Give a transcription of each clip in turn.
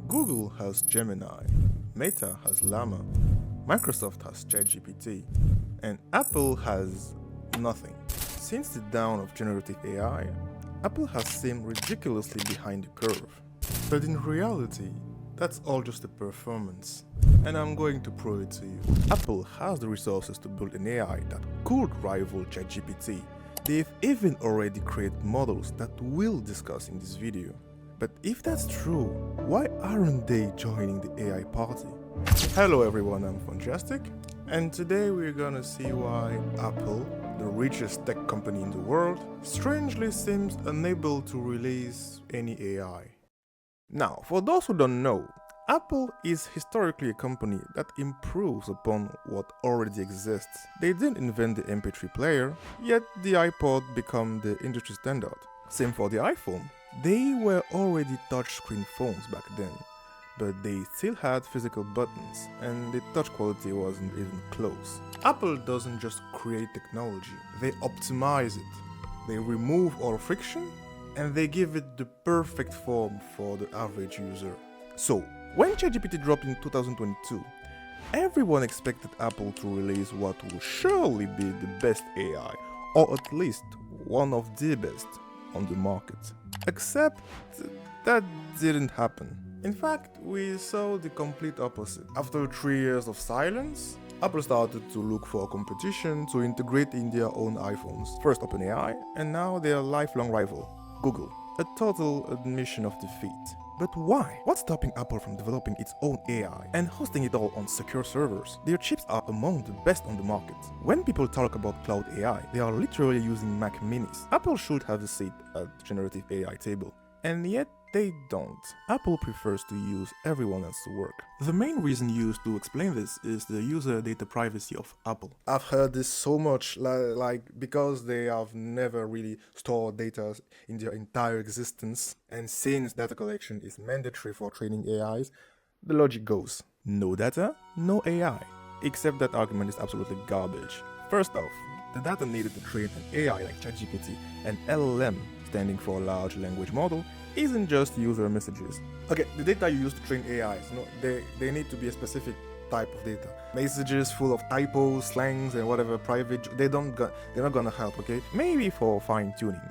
Google has Gemini, Meta has Llama, Microsoft has ChatGPT, and Apple has nothing. Since the dawn of generative AI, Apple has seemed ridiculously behind the curve. But in reality, that's all just a performance. And I'm going to prove it to you. Apple has the resources to build an AI that could rival ChatGPT. They've even already created models that we'll discuss in this video. But if that's true, why aren't they joining the AI party? Hello everyone, I'm Fantastic, and today we're gonna see why Apple, the richest tech company in the world, strangely seems unable to release any AI. Now, for those who don't know, Apple is historically a company that improves upon what already exists. They didn't invent the MP3 player, yet the iPod became the industry standard. Same for the iPhone. They were already touchscreen phones back then, but they still had physical buttons, and the touch quality wasn't even close. Apple doesn't just create technology, they optimize it. They remove all friction, and they give it the perfect form for the average user. So, when ChatGPT dropped in 2022, everyone expected Apple to release what will surely be the best AI, or at least one of the best on the market. Except that didn't happen. In fact, we saw the complete opposite. After 3 years of silence, Apple started to look for competition to integrate in their own iPhones. First OpenAI, and now their lifelong rival, Google. A total admission of defeat. But why? What's stopping Apple from developing its own AI and hosting it all on secure servers? Their chips are among the best on the market. When people talk about cloud AI, they are literally using Mac minis. Apple should have a seat at the generative AI table, and yet they don't. Apple prefers to use everyone else's work. The main reason used to explain this is the user data privacy of Apple. I've heard this so much, because they have never really stored data in their entire existence, and since data collection is mandatory for training AIs, the logic goes, no data, no AI. Except that argument is absolutely garbage. First off, the data needed to train an AI like ChatGPT and LLM, standing for large language model, isn't just user messages. Okay, the data you use to train AIs, they need to be a specific type of data. Messages full of typos, slangs, and whatever private, they're not gonna help, okay? Maybe for fine-tuning.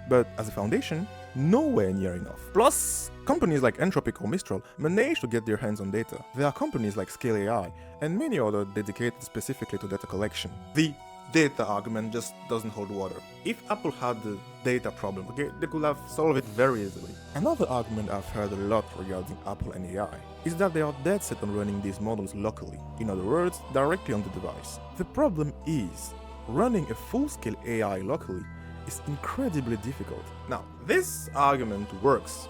But as a foundation, nowhere near enough. Plus, companies like Anthropic or Mistral manage to get their hands on data. There are companies like Scale AI and many others dedicated specifically to data collection. The data argument just doesn't hold water. If Apple had the data problem, okay, they could have solved it very easily. Another argument I've heard a lot regarding Apple and AI is that they are dead set on running these models locally. In other words, directly on the device. The problem is, running a full-scale AI locally is incredibly difficult. Now, this argument works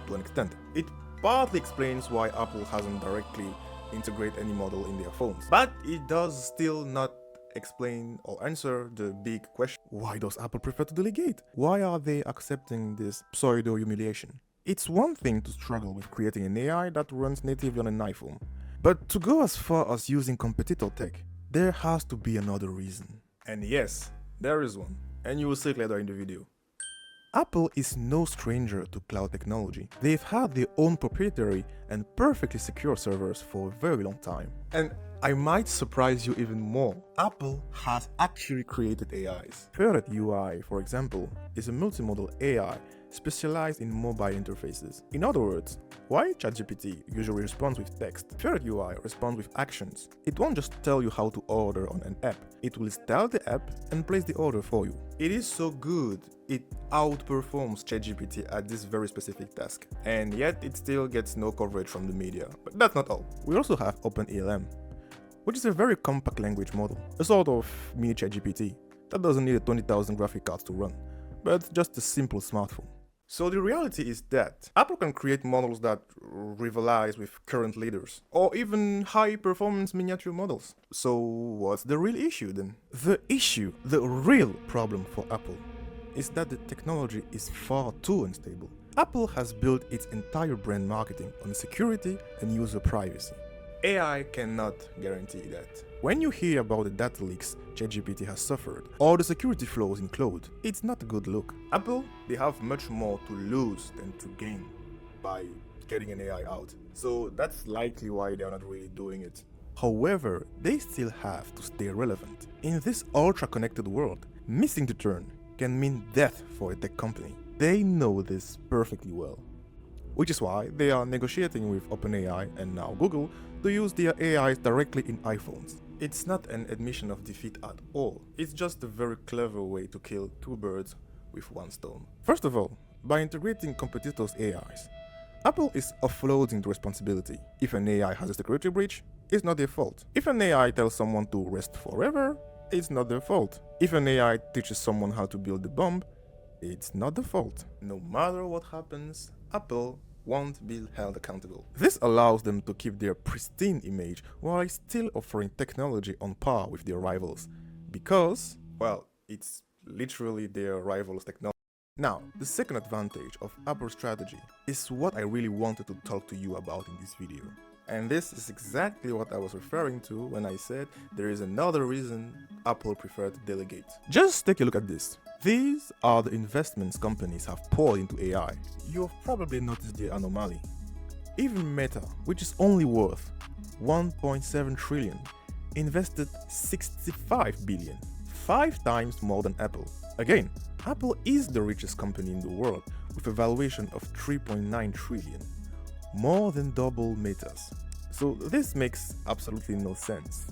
to an extent. It partly explains why Apple hasn't directly integrated any model in their phones, but it does still not explain or answer the big question. Why does Apple prefer to delegate? Why are they accepting this pseudo-humiliation? It's one thing to struggle with creating an AI that runs natively on an iPhone, but to go as far as using competitor tech, there has to be another reason. And yes, there is one, and you will see it later in the video. Apple is no stranger to cloud technology. They've had their own proprietary and perfectly secure servers for a very long time. And I might surprise you even more. Apple has actually created AIs. Ferret UI, for example, is a multimodal AI specialized in mobile interfaces. In other words, while ChatGPT usually responds with text, Ferret UI responds with actions. It won't just tell you how to order on an app. It will install the app and place the order for you. It is so good, it outperforms ChatGPT at this very specific task. And yet it still gets no coverage from the media. But that's not all. We also have OpenALM, which is a very compact language model, a sort of mini ChatGPT that doesn't need a 20,000 graphic cards to run, but just a simple smartphone. So the reality is that Apple can create models that rivalize with current leaders, or even high-performance miniature models. So what's the real issue then? The real problem for Apple, is that the technology is far too unstable. Apple has built its entire brand marketing on security and user privacy. AI cannot guarantee that. When you hear about the data leaks ChatGPT has suffered, or the security flaws in cloud, it's not a good look. Apple, they have much more to lose than to gain by getting an AI out. So that's likely why they are not really doing it. However, they still have to stay relevant. In this ultra-connected world, missing the turn can mean death for a tech company. They know this perfectly well. Which is why they are negotiating with OpenAI and now Google to use their AIs directly in iPhones. It's not an admission of defeat at all. It's just a very clever way to kill two birds with one stone. First of all, by integrating competitors' AIs, Apple is offloading the responsibility. If an AI has a security breach, it's not their fault. If an AI tells someone to rest forever, it's not their fault. If an AI teaches someone how to build a bomb, it's not their fault. No matter what happens, Apple won't be held accountable. This allows them to keep their pristine image while still offering technology on par with their rivals. Because, well, it's literally their rivals' technology. Now, the second advantage of Apple's strategy is what I really wanted to talk to you about in this video. And this is exactly what I was referring to when I said there is another reason Apple preferred to delegate. Just take a look at this. These are the investments companies have poured into AI. You've probably noticed the anomaly. Even Meta, which is only worth 1.7 trillion, invested 65 billion, 5 times more than Apple. Again, Apple is the richest company in the world with a valuation of 3.9 trillion, more than double Meta's. So this makes absolutely no sense,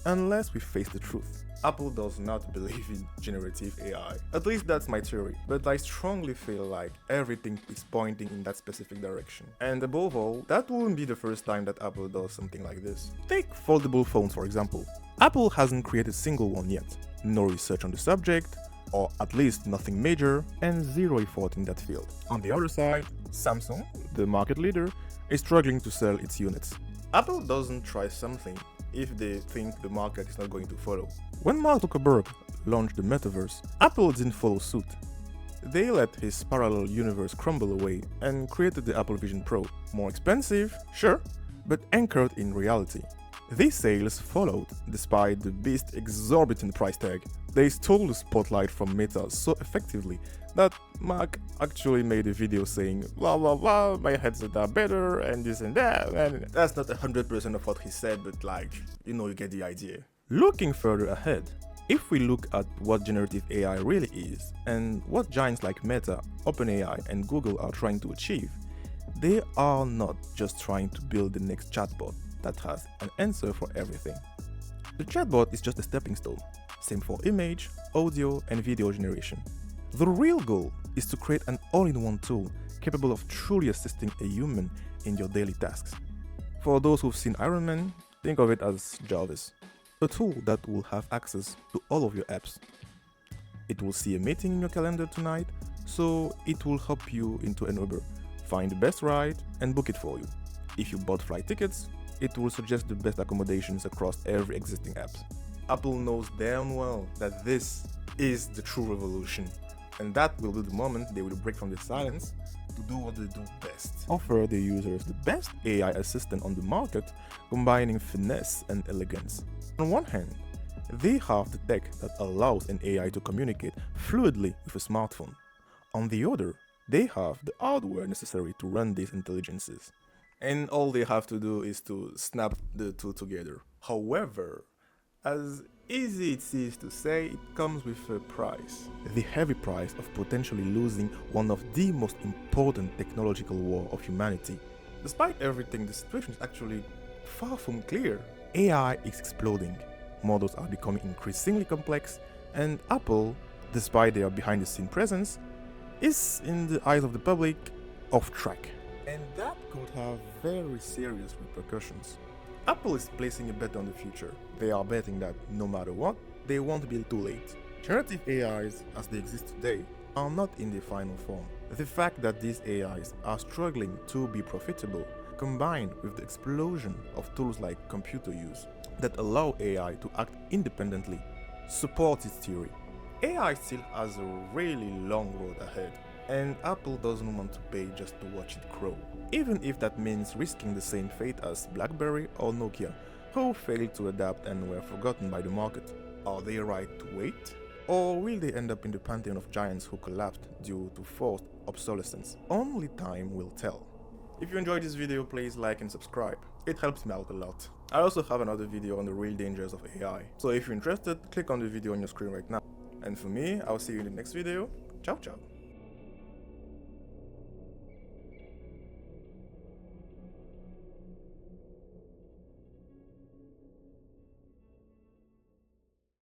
unless we face the truth. Apple does not believe in generative AI. At least that's my theory, but I strongly feel like everything is pointing in that specific direction. And above all, that wouldn't be the first time that Apple does something like this. Take foldable phones for example. Apple hasn't created a single one yet. No research on the subject, or at least nothing major, and zero effort in that field. On the other side, Samsung, the market leader, is struggling to sell its units. Apple doesn't try something if they think the market is not going to follow. When Mark Zuckerberg launched the metaverse, Apple didn't follow suit. They let his parallel universe crumble away and created the Apple Vision Pro. More expensive, sure, but anchored in reality. These sales followed despite the beast's exorbitant price tag. They stole the spotlight from Meta so effectively that Mark actually made a video saying blah blah blah, my headset are better and this and that, and that's not 100% of what he said, but like, you get the idea. Looking further ahead, if we look at what generative AI really is and what giants like Meta, OpenAI and Google are trying to achieve, they are not just trying to build the next chatbot that has an answer for everything. The chatbot is just a stepping stone. Same for image, audio, and video generation. The real goal is to create an all-in-one tool capable of truly assisting a human in your daily tasks. For those who've seen Iron Man, think of it as Jarvis, a tool that will have access to all of your apps. It will see a meeting in your calendar tonight, so it will hop you into an Uber, find the best ride, and book it for you. If you bought flight tickets, it will suggest the best accommodations across every existing app. Apple knows damn well that this is the true revolution, and that will be the moment they will break from the silence to do what they do best. Offer the users the best AI assistant on the market, combining finesse and elegance. On one hand, they have the tech that allows an AI to communicate fluidly with a smartphone. On the other, they have the hardware necessary to run these intelligences. And all they have to do is to snap the two together. However, as easy it is to say, it comes with a price. The heavy price of potentially losing one of the most important technological war of humanity. Despite everything, the situation is actually far from clear. AI is exploding. Models are becoming increasingly complex, and Apple, despite their behind-the-scene presence, is, in the eyes of the public, off track. And that could have very serious repercussions. Apple is placing a bet on the future. They are betting that no matter what, they won't be too late. Generative AIs, as they exist today, are not in their final form. The fact that these AIs are struggling to be profitable, combined with the explosion of tools like computer use that allow AI to act independently, supports its theory. AI still has a really long road ahead, and Apple doesn't want to pay just to watch it grow, even if that means risking the same fate as BlackBerry or Nokia, who failed to adapt and were forgotten by the market. Are they right to wait? Or will they end up in the pantheon of giants who collapsed due to forced obsolescence? Only time will tell. If you enjoyed this video, please like and subscribe. It helps me out a lot. I also have another video on the real dangers of AI. So if you're interested, click on the video on your screen right now. And for me, I'll see you in the next video. Ciao ciao.